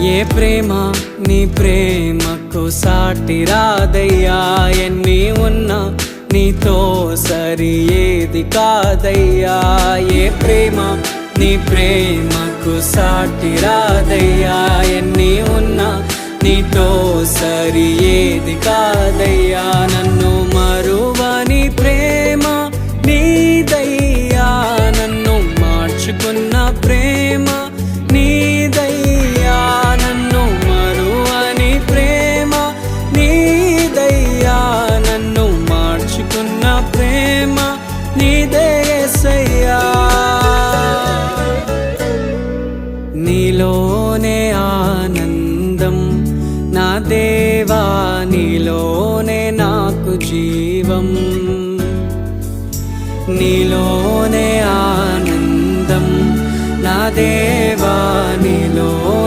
ఏ ప్రేమ నీ ప్రేమకు సాటి రాదయ్యా, ఎన్ని ఉన్నా నీతో సరి ఏది కాదయ్యా. ఏ ప్రేమ నీ ప్రేమకు సాటి రాదయ్యా, ఎన్ని ఉన్నా నీతో సరి ఏది కాదయ్యా. నన్ను మరువని ప్రేమ నీదయ్యా, నన్ను మార్చుకున్న ప్రేమ నీదయ్యా. నన్ను మరువని ప్రేమ నీదయ్యా, నన్ను మార్చుకున్న ప్రేమ నీదే యేసయ్యా. నీలోనే ఆనందం నా దేవా, నీలోనే నాకు జీవం. నీలోనే ఆనందం నా దేవా, నీలో